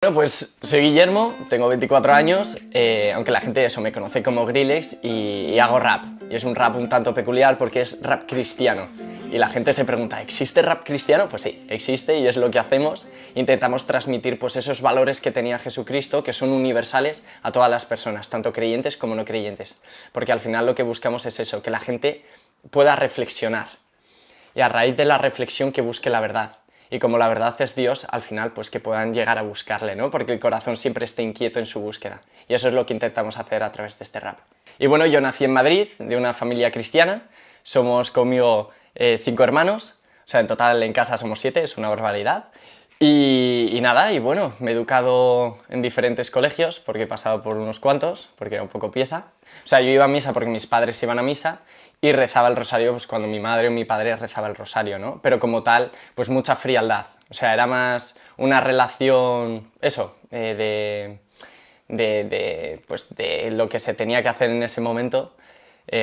Bueno, pues soy Guillermo, tengo 24 años, aunque la gente me conoce como Grillex y hago rap. Y es un rap un tanto peculiar porque es rap cristiano. Y la gente se pregunta, ¿existe rap cristiano? Pues sí, existe y es lo que hacemos. Intentamos transmitir pues, esos valores que tenía Jesucristo, que son universales a todas las personas, tanto creyentes como no creyentes. Porque al final lo que buscamos es eso, que la gente pueda reflexionar. Y a raíz de la reflexión que busque la verdad. Y como la verdad es Dios, al final pues que puedan llegar a buscarle, ¿no? Porque el corazón siempre esté inquieto en su búsqueda. Y eso es lo que intentamos hacer a través de este rap. Y bueno, yo nací en Madrid, de una familia cristiana. Somos conmigo 5 hermanos. O sea, en total en casa somos 7, es una barbaridad. Y nada, y bueno, me he educado en diferentes colegios, porque he pasado por unos cuantos, porque era un poco pieza. O sea, yo iba a misa porque mis padres iban a misa, y rezaba el rosario pues cuando mi madre o mi padre rezaba el rosario, ¿no? Pero como tal, pues mucha frialdad. O sea, era más una relación, eso, pues de lo que se tenía que hacer en ese momento,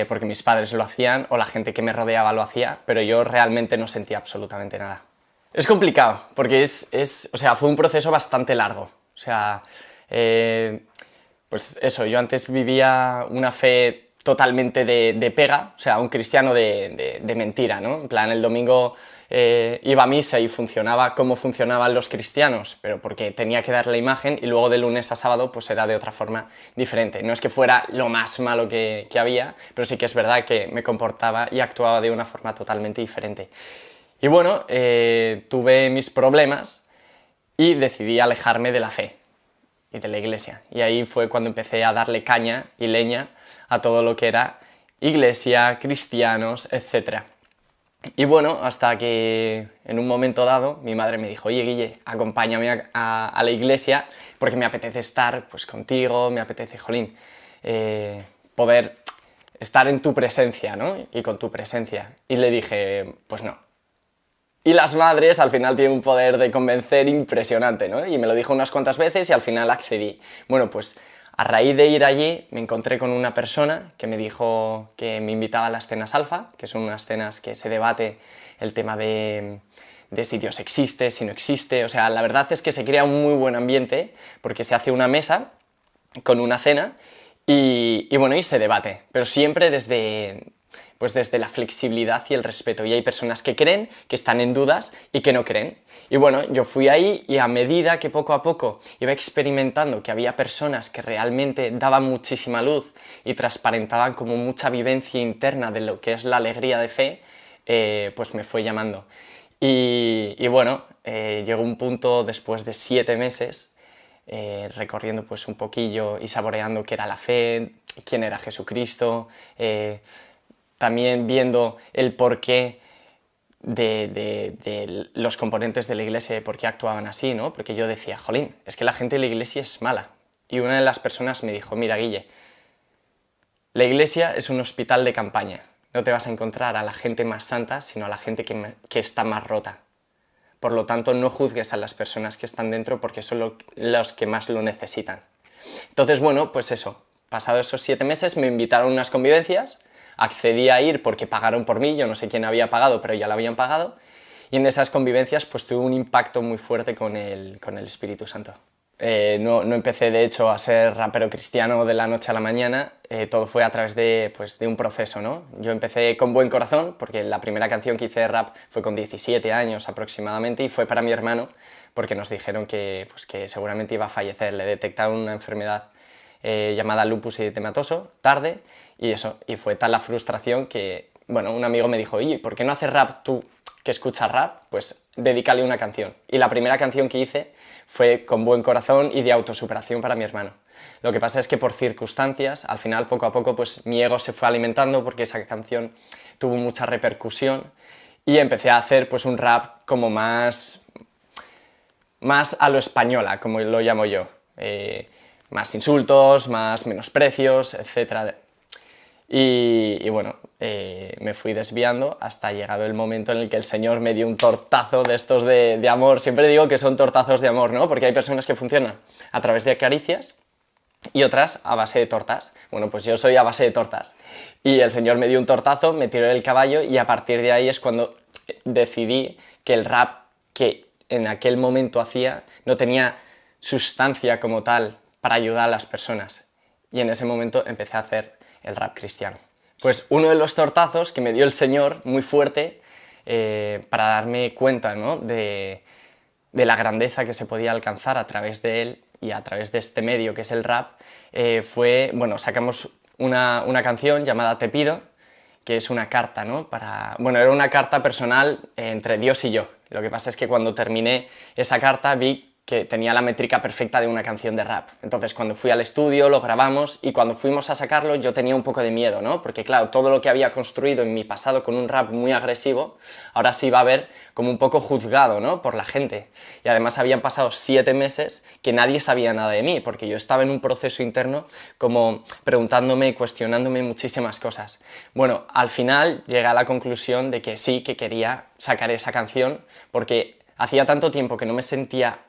porque mis padres lo hacían o la gente que me rodeaba lo hacía, pero yo realmente no sentía absolutamente nada. Es complicado, porque o sea, fue un proceso bastante largo. O sea, pues eso, yo antes vivía una fe totalmente de pega, o sea, un cristiano de mentira, ¿no? En plan, el domingo iba a misa y funcionaba como funcionaban los cristianos, pero porque tenía que dar la imagen, y luego de lunes a sábado pues era de otra forma diferente. No es que fuera lo más malo que había, pero sí que es verdad que me comportaba y actuaba de una forma totalmente diferente. Y bueno, tuve mis problemas y decidí alejarme de la fe y de la iglesia. Y ahí fue cuando empecé a darle caña y leña a todo lo que era iglesia, cristianos, etc. Y bueno, hasta que en un momento dado mi madre me dijo, oye Guille, acompáñame a la iglesia porque me apetece estar pues contigo, me apetece, jolín, poder estar en tu presencia, ¿no? Y con tu presencia. Y le dije, pues no. Y las madres al final tienen un poder de convencer impresionante, ¿no? Y me lo dijo unas cuantas veces y al final accedí. Bueno, pues a raíz de ir allí me encontré con una persona que me dijo que me invitaba a las cenas alfa, que son unas cenas que se debate el tema de si Dios existe, si no existe. O sea, la verdad es que se crea un muy buen ambiente porque se hace una mesa con una cena y bueno, y se debate, pero siempre desde la flexibilidad y el respeto. Y hay personas que creen, que están en dudas y que no creen. Y bueno, yo fui ahí y a medida que poco a poco iba experimentando que había personas que realmente daban muchísima luz y transparentaban como mucha vivencia interna de lo que es la alegría de fe, pues me fue llamando. Y bueno, llegó un punto después de 7 meses recorriendo pues un poquillo y saboreando qué era la fe, quién era Jesucristo, también viendo el porqué de los componentes de la iglesia, de por qué actuaban así, ¿no? Porque yo decía, jolín, es que la gente de la iglesia es mala. Y una de las personas me dijo, mira Guille, la iglesia es un hospital de campaña. No te vas a encontrar a la gente más santa, sino a la gente que está más rota. Por lo tanto, no juzgues a las personas que están dentro porque son los que más lo necesitan. Entonces, bueno, pues eso. Pasados esos 7 meses me invitaron a unas convivencias, accedí a ir porque pagaron por mí, yo no sé quién había pagado, pero ya lo habían pagado, y en esas convivencias pues tuve un impacto muy fuerte con el Espíritu Santo. No empecé de hecho a ser rapero cristiano de la noche a la mañana, todo fue a través de un proceso, ¿no? Yo empecé con buen corazón, porque la primera canción que hice de rap fue con 17 años aproximadamente y fue para mi hermano, porque nos dijeron que seguramente iba a fallecer, le detectaron una enfermedad llamada lupus eritematoso, tarde, y fue tal la frustración que, bueno, un amigo me dijo, oye, ¿por qué no haces rap tú, que escuchas rap? Pues dedícale una canción. Y la primera canción que hice fue con buen corazón y de autosuperación para mi hermano. Lo que pasa es que por circunstancias, al final, poco a poco, pues mi ego se fue alimentando porque esa canción tuvo mucha repercusión y empecé a hacer pues un rap como más a lo española, como lo llamo yo. Más insultos, más menosprecios, etc. Y bueno, me fui desviando hasta llegado el momento en el que el Señor me dio un tortazo de estos de amor. Siempre digo que son tortazos de amor, ¿no? Porque hay personas que funcionan a través de caricias y otras a base de tortas. Bueno, pues yo soy a base de tortas. Y el Señor me dio un tortazo, me tiró del caballo y a partir de ahí es cuando decidí que el rap que en aquel momento hacía no tenía sustancia como tal para ayudar a las personas. Y en ese momento empecé a hacer el rap cristiano. Pues uno de los tortazos que me dio el Señor, muy fuerte, para darme cuenta, ¿no?, de la grandeza que se podía alcanzar a través de él y a través de este medio que es el rap, fue, bueno, sacamos una canción llamada Te pido, que es una carta, ¿no? Bueno, era una carta personal entre Dios y yo. Lo que pasa es que cuando terminé esa carta vi que tenía la métrica perfecta de una canción de rap. Entonces cuando fui al estudio lo grabamos y cuando fuimos a sacarlo yo tenía un poco de miedo, ¿no? Porque claro, todo lo que había construido en mi pasado con un rap muy agresivo, ahora sí iba a ver como un poco juzgado, ¿no?, por la gente. Y además habían pasado 7 meses que nadie sabía nada de mí, porque yo estaba en un proceso interno como preguntándome, cuestionándome muchísimas cosas. Bueno, al final llegué a la conclusión de que sí, que quería sacar esa canción, porque hacía tanto tiempo que no me sentía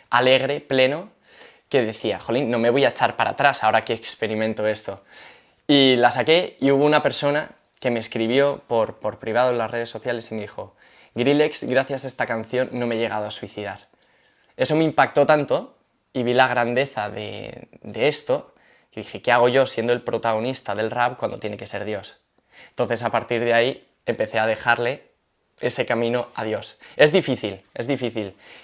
alegre, pleno, que decía, jolín, no me voy a echar para atrás ahora que experimento esto. Y la saqué y hubo una persona que me escribió por privado en las redes sociales y me dijo, Grillex, gracias a esta canción no me he llegado a suicidar. Eso me impactó tanto y vi la grandeza de esto, que dije, ¿qué hago yo siendo el protagonista del rap cuando tiene que ser Dios? Entonces a partir de ahí empecé a dejarle ese camino a Dios. Es difícil,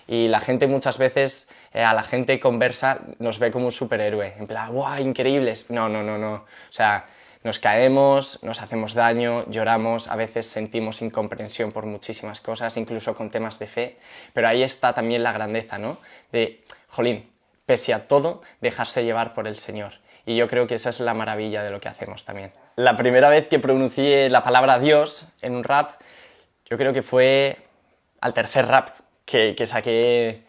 y la gente muchas veces, a la gente conversa nos ve como un superhéroe, en plan, ¡guau, increíbles! No, o sea, nos caemos, nos hacemos daño, lloramos, a veces sentimos incomprensión por muchísimas cosas, incluso con temas de fe, pero ahí está también la grandeza, ¿no?, de, jolín, pese a todo, dejarse llevar por el Señor. Y yo creo que esa es la maravilla de lo que hacemos también. La primera vez que pronuncié la palabra Dios en un rap, yo creo que fue al tercer rap que saqué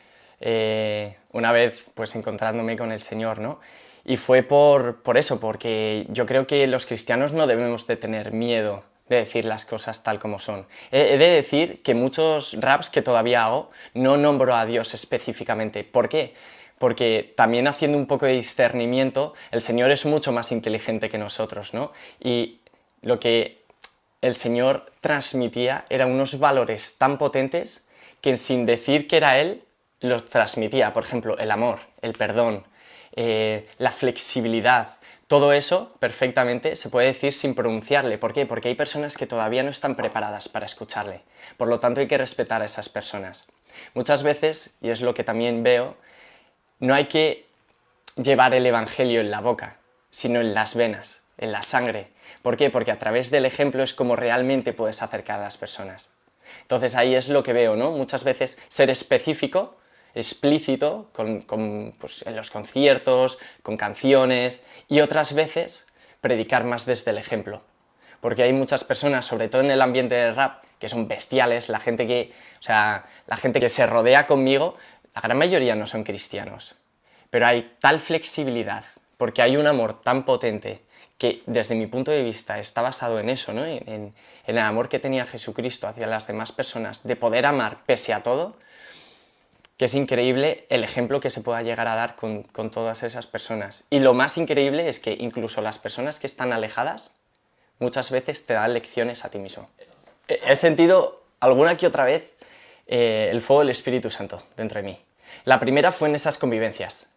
una vez pues encontrándome con el Señor, ¿no? Y fue por eso, porque yo creo que los cristianos no debemos de tener miedo de decir las cosas tal como son. He de decir que muchos raps que todavía hago no nombro a Dios específicamente. ¿Por qué? Porque también haciendo un poco de discernimiento, el Señor es mucho más inteligente que nosotros, ¿no? Y lo que el Señor transmitía eran unos valores tan potentes que sin decir que era Él, los transmitía. Por ejemplo, el amor, el perdón, la flexibilidad. Todo eso perfectamente se puede decir sin pronunciarle. ¿Por qué? Porque hay personas que todavía no están preparadas para escucharle. Por lo tanto hay que respetar a esas personas. Muchas veces, y es lo que también veo, no hay que llevar el evangelio en la boca, sino en las venas, en la sangre. ¿Por qué? Porque a través del ejemplo es como realmente puedes acercar a las personas. Entonces ahí es lo que veo, ¿no? Muchas veces ser específico, explícito, pues, en los conciertos, con canciones, y otras veces predicar más desde el ejemplo. Porque hay muchas personas, sobre todo en el ambiente del rap, que son bestiales, la gente que se rodea conmigo, la gran mayoría no son cristianos. Pero hay tal flexibilidad, porque hay un amor tan potente que desde mi punto de vista está basado en eso, ¿no?, en el amor que tenía Jesucristo hacia las demás personas, de poder amar pese a todo, que es increíble el ejemplo que se pueda llegar a dar con todas esas personas. Y lo más increíble es que incluso las personas que están alejadas muchas veces te dan lecciones a ti mismo. He sentido alguna que otra vez el fuego del Espíritu Santo dentro de mí. La primera fue en esas convivencias.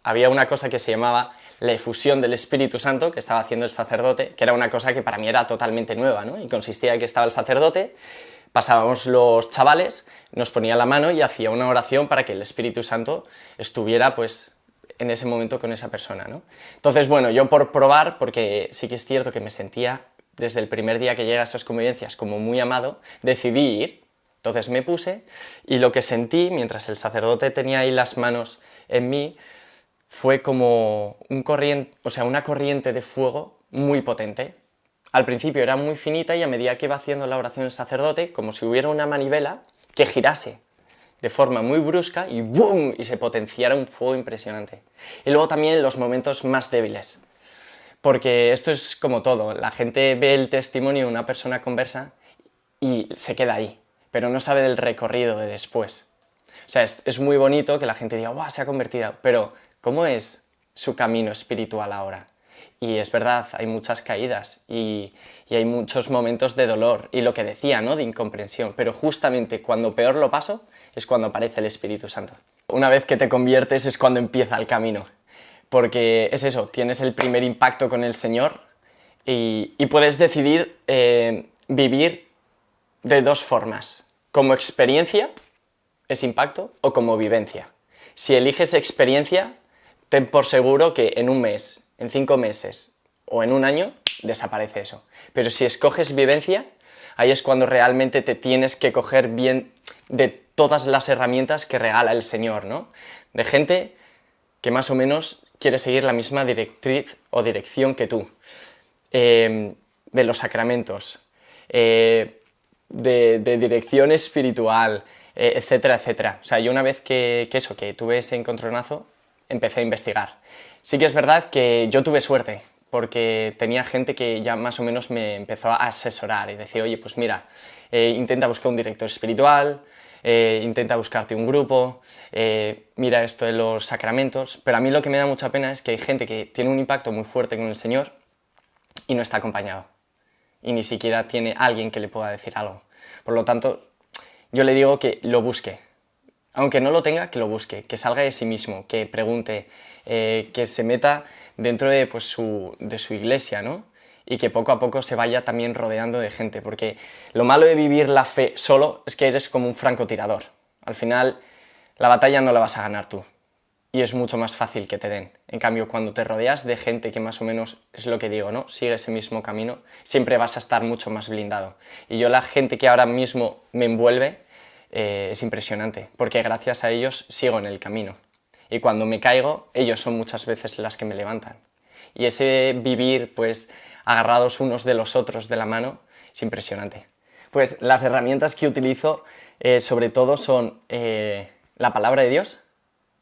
Había una cosa que se llamaba la efusión del Espíritu Santo que estaba haciendo el sacerdote, que era una cosa que para mí era totalmente nueva, ¿no? Y consistía en que estaba el sacerdote, pasábamos los chavales, nos ponía la mano y hacía una oración para que el Espíritu Santo estuviera, pues, en ese momento con esa persona, ¿no? Entonces, bueno, yo por probar, porque sí que es cierto que me sentía desde el primer día que llegué a esas convivencias como muy amado, decidí ir. Entonces me puse y lo que sentí mientras el sacerdote tenía ahí las manos en mí fue como una corriente de fuego muy potente. Al principio era muy finita y a medida que iba haciendo la oración el sacerdote, como si hubiera una manivela que girase de forma muy brusca y ¡boom!, y se potenciara un fuego impresionante. Y luego también los momentos más débiles, porque esto es como todo, la gente ve el testimonio de una persona conversa y se queda ahí, pero no sabe del recorrido de después. O sea, es muy bonito que la gente diga, ¡guau!, se ha convertido, pero ¿cómo es su camino espiritual ahora? Y es verdad, hay muchas caídas y hay muchos momentos de dolor y lo que decía, ¿no?, de incomprensión, pero justamente cuando peor lo paso es cuando aparece el Espíritu Santo. Una vez que te conviertes es cuando empieza el camino, porque es eso, tienes el primer impacto con el Señor y puedes decidir vivir de dos formas, como experiencia, ese impacto, o como vivencia. Si eliges experiencia, ten por seguro que en un mes, en 5 meses o en un año desaparece eso. Pero si escoges vivencia, ahí es cuando realmente te tienes que coger bien de todas las herramientas que regala el Señor, ¿no? De gente que más o menos quiere seguir la misma directriz o dirección que tú. De los sacramentos, de dirección espiritual, etcétera, etcétera. O sea, yo una vez que tuve ese encontronazo, empecé a investigar. Sí que es verdad que yo tuve suerte, porque tenía gente que ya más o menos me empezó a asesorar y decía, oye, pues mira, intenta buscar un director espiritual, intenta buscarte un grupo, mira esto de los sacramentos, pero a mí lo que me da mucha pena es que hay gente que tiene un impacto muy fuerte con el Señor y no está acompañado, y ni siquiera tiene alguien que le pueda decir algo. Por lo tanto, yo le digo que lo busque, aunque no lo tenga, que lo busque, que salga de sí mismo, que pregunte, que se meta dentro de, pues, de su iglesia, ¿no? Y que poco a poco se vaya también rodeando de gente, porque lo malo de vivir la fe solo es que eres como un francotirador. Al final, la batalla no la vas a ganar tú, y es mucho más fácil que te den. En cambio, cuando te rodeas de gente que más o menos, es lo que digo, ¿no? Sigue ese mismo camino, siempre vas a estar mucho más blindado. Y yo la gente que ahora mismo me envuelve, es impresionante, porque gracias a ellos sigo en el camino. Y cuando me caigo, ellos son muchas veces las que me levantan. Y ese vivir, pues, agarrados unos de los otros de la mano, es impresionante. Pues las herramientas que utilizo, sobre todo, son la palabra de Dios.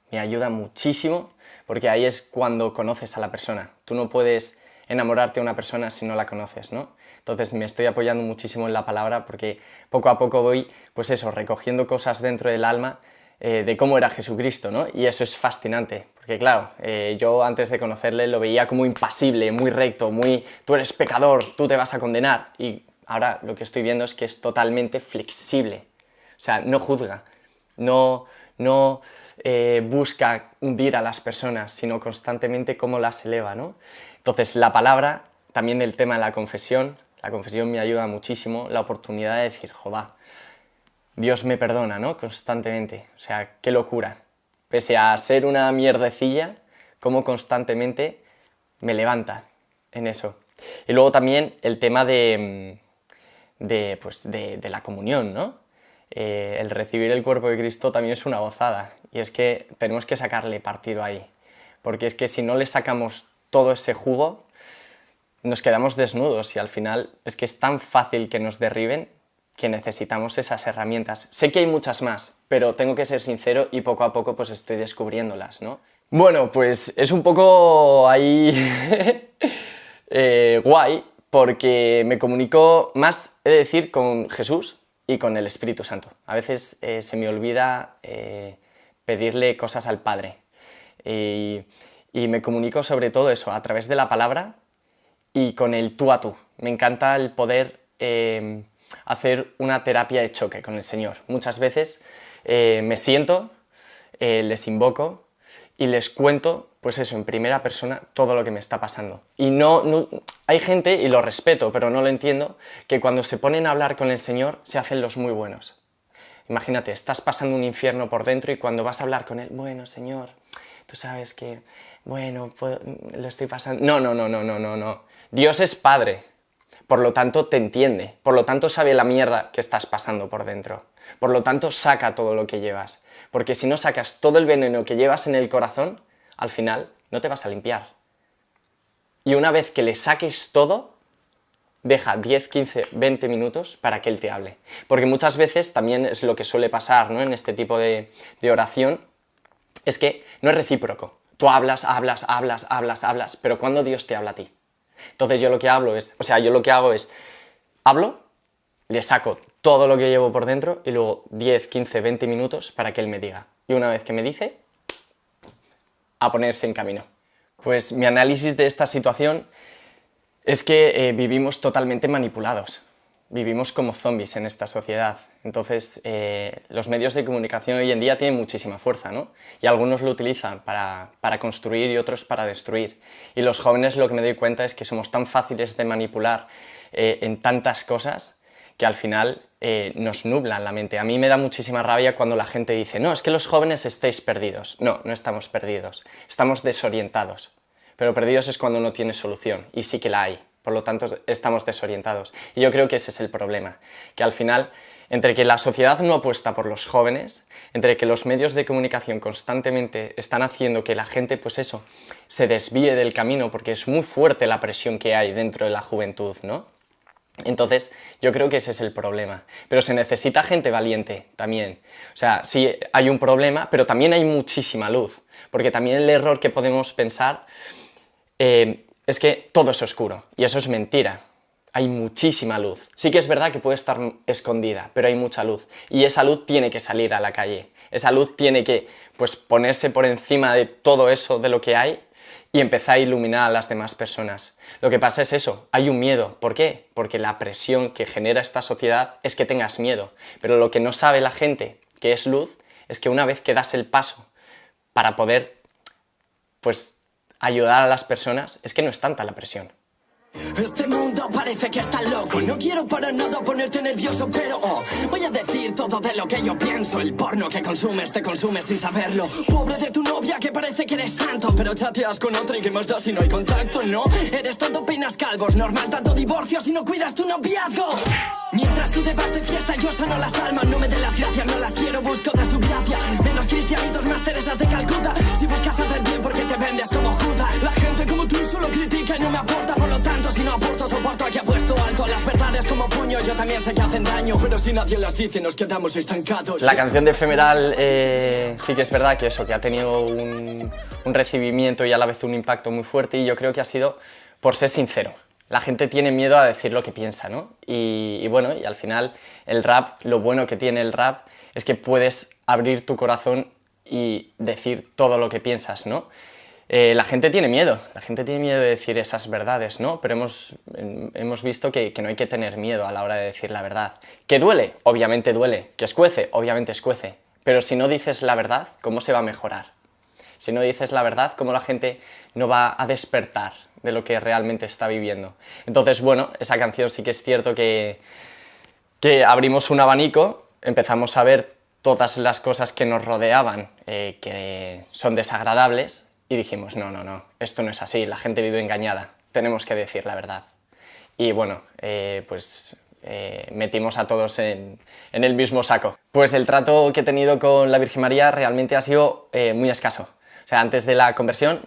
Me ayuda muchísimo, porque ahí es cuando conoces a la persona. Tú no puedes enamorarte de una persona si no la conoces, ¿no? Entonces me estoy apoyando muchísimo en la palabra, porque poco a poco voy, pues eso, recogiendo cosas dentro del alma de cómo era Jesucristo, ¿no? Y eso es fascinante, porque claro, yo antes de conocerle lo veía como impasible, muy recto, muy tú eres pecador, tú te vas a condenar, y ahora lo que estoy viendo es que es totalmente flexible, o sea, no juzga, no busca hundir a las personas, sino constantemente cómo las eleva, ¿no? Entonces, la palabra, también el tema de la confesión me ayuda muchísimo, la oportunidad de decir, jová, Dios me perdona, ¿no? Constantemente, o sea, qué locura. Pese a ser una mierdecilla, cómo constantemente me levanta en eso. Y luego también el tema de la comunión, ¿no? El recibir el cuerpo de Cristo también es una gozada, y es que tenemos que sacarle partido ahí, porque es que si no le sacamos todo ese jugo, nos quedamos desnudos, y al final es que es tan fácil que nos derriben que necesitamos esas herramientas. Sé que hay muchas más, pero tengo que ser sincero y poco a poco pues estoy descubriéndolas, ¿no? Bueno, pues es un poco ahí guay, porque me comunico más, he de decir, con Jesús y con el Espíritu Santo. A veces se me olvida pedirle cosas al Padre, y me comunico sobre todo eso, a través de la palabra y con el tú a tú. Me encanta el poder hacer una terapia de choque con el Señor. Muchas veces me siento, les invoco y les cuento, pues eso, en primera persona, todo lo que me está pasando. Y no hay gente, y lo respeto, pero no lo entiendo, que cuando se ponen a hablar con el Señor se hacen los muy buenos. Imagínate, estás pasando un infierno por dentro y cuando vas a hablar con Él, bueno, Señor, tú sabes que, bueno, lo estoy pasando... No. Dios es Padre, por lo tanto te entiende, por lo tanto sabe la mierda que estás pasando por dentro, por lo tanto saca todo lo que llevas, porque si no sacas todo el veneno que llevas en el corazón, al final no te vas a limpiar. Y una vez que le saques todo, deja 10, 15, 20 minutos para que Él te hable. Porque muchas veces también es lo que suele pasar, ¿no? En este tipo de oración, es que no es recíproco. Tú hablas, pero ¿cuándo Dios te habla a ti? Entonces yo lo que hago es, hablo, le saco todo lo que llevo por dentro y luego 10, 15, 20 minutos para que Él me diga. Y una vez que me dice, a ponerse en camino. Pues mi análisis de esta situación es que vivimos totalmente manipulados. vivimos como zombies en esta sociedad. Entonces, los medios de comunicación hoy en día tienen muchísima fuerza, ¿no? Y algunos lo utilizan para construir y otros para destruir. Y los jóvenes, lo que me doy cuenta es que somos tan fáciles de manipular en tantas cosas que al final nos nublan la mente. A mí me da muchísima rabia cuando la gente dice: no, es que los jóvenes estáis perdidos. No, no estamos perdidos, estamos desorientados. Pero perdidos es cuando no tiene solución, y sí que la hay. Por lo tanto, estamos desorientados. Y yo creo que ese es el problema, que al final, entre que la sociedad no apuesta por los jóvenes, entre que los medios de comunicación constantemente están haciendo que la gente, pues eso, se desvíe del camino, porque es muy fuerte la presión que hay dentro de la juventud, ¿no? Entonces, yo creo que ese es el problema. Pero se necesita gente valiente también. O sea, sí hay un problema, pero también hay muchísima luz. Porque también el error que podemos pensar es que todo es oscuro, y eso es mentira. Hay muchísima luz. Sí que es verdad que puede estar escondida, pero hay mucha luz. Y esa luz tiene que salir a la calle. Esa luz tiene que, pues, ponerse por encima de todo eso de lo que hay y empezar a iluminar a las demás personas. Lo que pasa es eso, hay un miedo. ¿Por qué? Porque la presión que genera esta sociedad es que tengas miedo. Pero lo que no sabe la gente, que es luz, es que una vez que das el paso para poder, pues, ayudar a las personas, es que no es tanta la presión. Este mundo parece que está loco. No quiero para nada ponerte nervioso, pero voy a decir todo de lo que yo pienso. El porno que consumes te consume sin saberlo. Pobre de tu novia que parece que eres santo, pero chateas con otra y que más da si no hay contacto, ¿no? Eres tonto, peinas calvos, normal tanto divorcio si no cuidas tu noviazgo. Mientras tú te vas de fiesta yo sano las almas. No me den las gracias, no las quiero, busco de su gracia. Menos cristianitos, más Teresas de Calcuta. Si buscas hacer bien porque te vendes como Judas. La gente como tú solo critica y no me aporta. Por lo tanto, si no aporto, soporto. Aquí apuesto alto a las verdades como puño. Yo también sé que hacen daño, pero si nadie las dice nos quedamos estancados. La canción de Ephemeral sí que es verdad que eso, que ha tenido un recibimiento y a la vez un impacto muy fuerte, y yo creo que ha sido por ser sincero. La gente tiene miedo a decir lo que piensa, ¿no? Y bueno, y al final el rap, lo bueno que tiene el rap es que puedes abrir tu corazón y decir todo lo que piensas, ¿no? La gente tiene miedo de decir esas verdades, ¿no? Pero hemos visto que no hay que tener miedo a la hora de decir la verdad. ¿Que duele? Obviamente duele. ¿Que escuece? Obviamente escuece. Pero si no dices la verdad, ¿cómo se va a mejorar? Si no dices la verdad, ¿cómo la gente no va a despertar de lo que realmente está viviendo? Entonces, bueno, esa canción sí que es cierto que abrimos un abanico, empezamos a ver todas las cosas que nos rodeaban, que son desagradables, y dijimos: no, esto no es así, la gente vive engañada, tenemos que decir la verdad. Y bueno, metimos a todos en el mismo saco. Pues el trato que he tenido con la Virgen María realmente ha sido muy escaso. O sea, antes de la conversión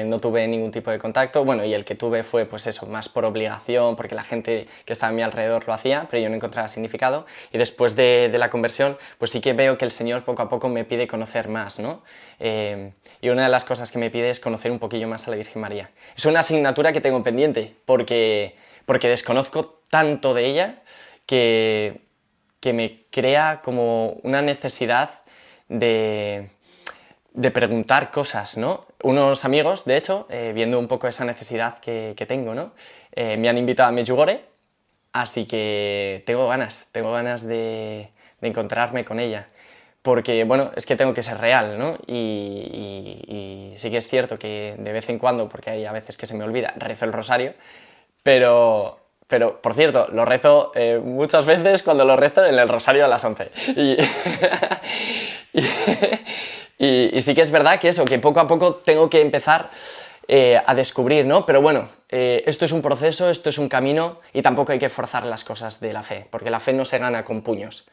no tuve ningún tipo de contacto, bueno, y el que tuve fue, pues eso, más por obligación, porque la gente que estaba a mi alrededor lo hacía, pero yo no encontraba significado. Y después de la conversión, pues sí que veo que el Señor poco a poco me pide conocer más, ¿no? Y una de las cosas que me pide es conocer un poquillo más a la Virgen María. Es una asignatura que tengo pendiente, porque desconozco tanto de ella que me crea como una necesidad de preguntar cosas, ¿no? Unos amigos, de hecho, viendo un poco esa necesidad que tengo, ¿no? Me han invitado a Medjugorje, así que tengo ganas de encontrarme con ella, porque, bueno, es que tengo que ser real, ¿no? Y sí que es cierto que de vez en cuando, porque hay a veces que se me olvida, rezo el rosario, pero por cierto, lo rezo muchas veces cuando lo rezo en el rosario a las 11. Y sí que es verdad que eso, que poco a poco tengo que empezar a descubrir, ¿no? Pero bueno, esto es un proceso, esto es un camino, y tampoco hay que forzar las cosas de la fe, porque la fe no se gana con puños,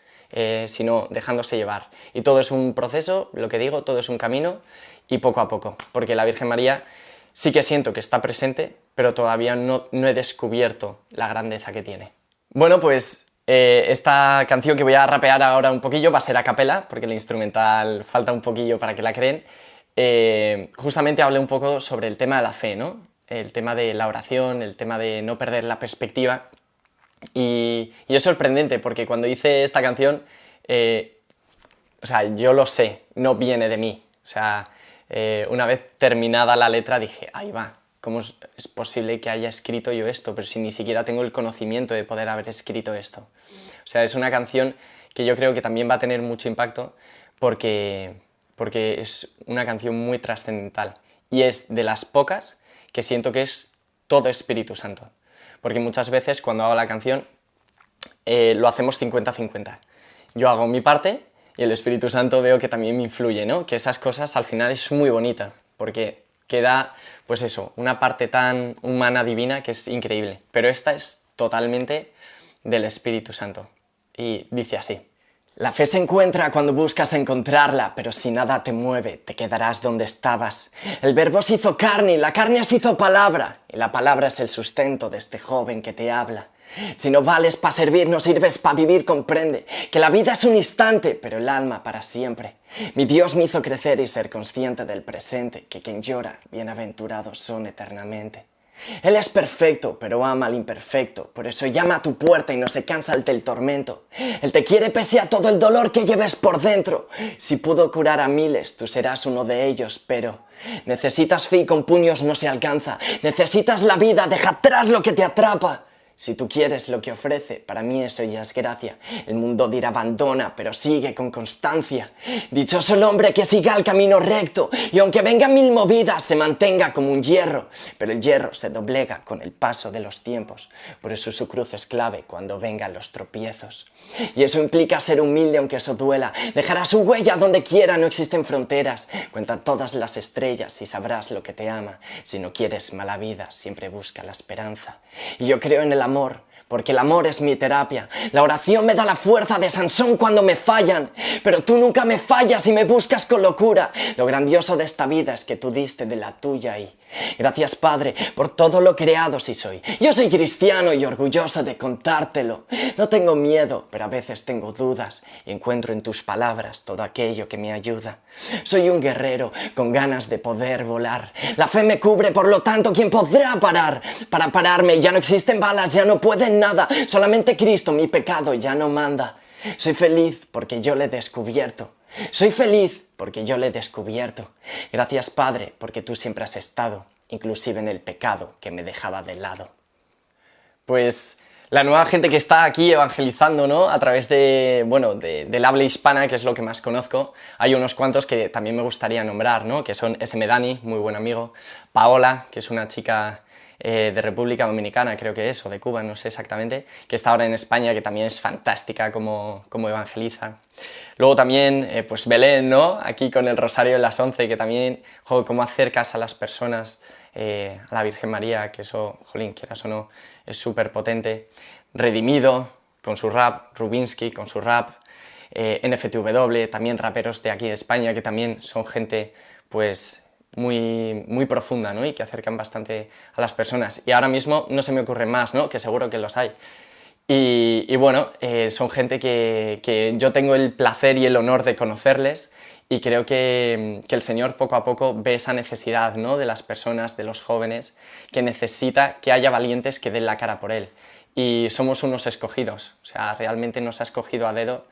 sino dejándose llevar. Y todo es un proceso, lo que digo, todo es un camino, y poco a poco, porque la Virgen María sí que siento que está presente, pero todavía no he descubierto la grandeza que tiene. Bueno, pues esta canción que voy a rapear ahora un poquillo va a ser a capela, porque el instrumental falta un poquillo para que la creen. Justamente hablé un poco sobre el tema de la fe, ¿no? El tema de la oración, el tema de no perder la perspectiva. Y es sorprendente, porque cuando hice esta canción, o sea, yo lo sé, no viene de mí. O sea, una vez terminada la letra dije: ahí va, ¿cómo es posible que haya escrito yo esto? Pero si ni siquiera tengo el conocimiento de poder haber escrito esto. O sea, es una canción que yo creo que también va a tener mucho impacto porque es una canción muy trascendental y es de las pocas que siento que es todo Espíritu Santo. Porque muchas veces cuando hago la canción lo hacemos 50-50. Yo hago mi parte y el Espíritu Santo veo que también me influye, ¿no? Que esas cosas al final es muy bonita, porque queda, pues eso, una parte tan humana, divina, que es increíble. Pero esta es totalmente del Espíritu Santo. Y dice así: la fe se encuentra cuando buscas encontrarla, pero si nada te mueve, te quedarás donde estabas. El verbo se hizo carne y la carne se hizo palabra, y la palabra es el sustento de este joven que te habla. Si no vales para servir, no sirves para vivir, comprende que la vida es un instante, pero el alma para siempre. Mi Dios me hizo crecer y ser consciente del presente, que quien llora, bienaventurados son eternamente. Él es perfecto, pero ama al imperfecto, por eso llama a tu puerta y no se cansa ante el tormento. Él te quiere pese a todo el dolor que lleves por dentro. Si pudo curar a miles, tú serás uno de ellos, pero necesitas fe y con puños no se alcanza. Necesitas la vida, deja atrás lo que te atrapa. Si tú quieres lo que ofrece, para mí eso ya es gracia. El mundo dirá abandona, pero sigue con constancia. Dichoso el hombre que siga el camino recto, y aunque vengan mil movidas, se mantenga como un hierro. Pero el hierro se doblega con el paso de los tiempos. Por eso su cruz es clave cuando vengan los tropiezos. Y eso implica ser humilde aunque eso duela. Dejará su huella donde quiera, no existen fronteras. Cuenta todas las estrellas y sabrás lo que te ama. Si no quieres mala vida, siempre busca la esperanza. Y yo creo en el amor, porque el amor es mi terapia. La oración me da la fuerza de Sansón cuando me fallan, pero tú nunca me fallas y me buscas con locura. Lo grandioso de esta vida es que tú diste de la tuya y gracias, Padre, por todo lo creado si soy. Yo soy cristiano y orgulloso de contártelo. No tengo miedo, pero a veces tengo dudas y encuentro en tus palabras todo aquello que me ayuda. Soy un guerrero con ganas de poder volar. La fe me cubre, por lo tanto, ¿quién podrá parar? Para pararme ya no existen balas, ya no pueden nada. Solamente Cristo, mi pecado, ya no manda. Soy feliz porque yo le he descubierto. Soy feliz porque yo le he descubierto. Gracias, Padre, porque tú siempre has estado, inclusive en el pecado que me dejaba de lado. Pues la nueva gente que está aquí evangelizando, ¿no? A través de, bueno, del habla hispana, que es lo que más conozco. Hay unos cuantos que también me gustaría nombrar, ¿no? Que son SM Dani, muy buen amigo. Paola, que es una chica de República Dominicana, creo que es, o de Cuba, no sé exactamente, que está ahora en España, que también es fantástica como evangeliza. Luego también, pues Belén, ¿no? Aquí con el Rosario de las 11, que también, joder, cómo acercas a las personas a la Virgen María, que eso, jolín, quieras o no, es súper potente. Redimido, con su rap, Rubinsky, con su rap, NFTW, también raperos de aquí de España, que también son gente, pues muy profunda, ¿no? Y que acercan bastante a las personas. Y ahora mismo no se me ocurre más, ¿no? Que seguro que los hay. Y bueno, son gente que yo tengo el placer y el honor de conocerles y creo que el Señor poco a poco ve esa necesidad, ¿no? De las personas, de los jóvenes, que necesita que haya valientes que den la cara por Él. Y somos unos escogidos, o sea, realmente nos ha escogido a dedo.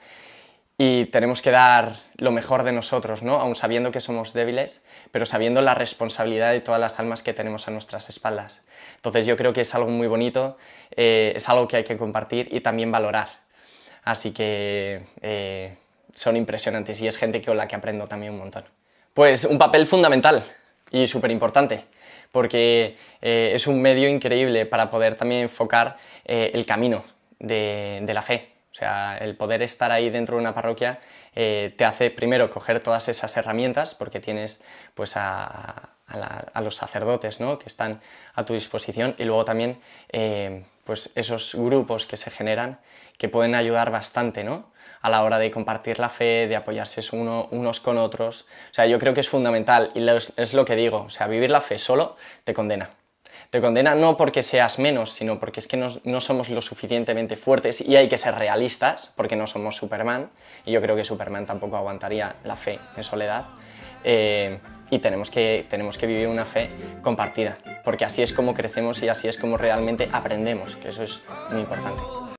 Y tenemos que dar lo mejor de nosotros, ¿no? Aun sabiendo que somos débiles, pero sabiendo la responsabilidad de todas las almas que tenemos a nuestras espaldas. Entonces yo creo que es algo muy bonito, es algo que hay que compartir y también valorar. Así que son impresionantes y es gente con la que aprendo también un montón. Pues un papel fundamental y súper importante, porque es un medio increíble para poder también enfocar el camino de la fe. O sea, el poder estar ahí dentro de una parroquia te hace primero coger todas esas herramientas, porque tienes pues a los sacerdotes, ¿no? Que están a tu disposición, y luego también pues esos grupos que se generan que pueden ayudar bastante, ¿no? A la hora de compartir la fe, de apoyarse unos con otros. O sea, yo creo que es fundamental y es lo que digo, o sea, vivir la fe solo te condena. Te condena no porque seas menos, sino porque es que no somos lo suficientemente fuertes y hay que ser realistas, porque no somos Superman, y yo creo que Superman tampoco aguantaría la fe en soledad, y tenemos que vivir una fe compartida, porque así es como crecemos y así es como realmente aprendemos, que eso es muy importante.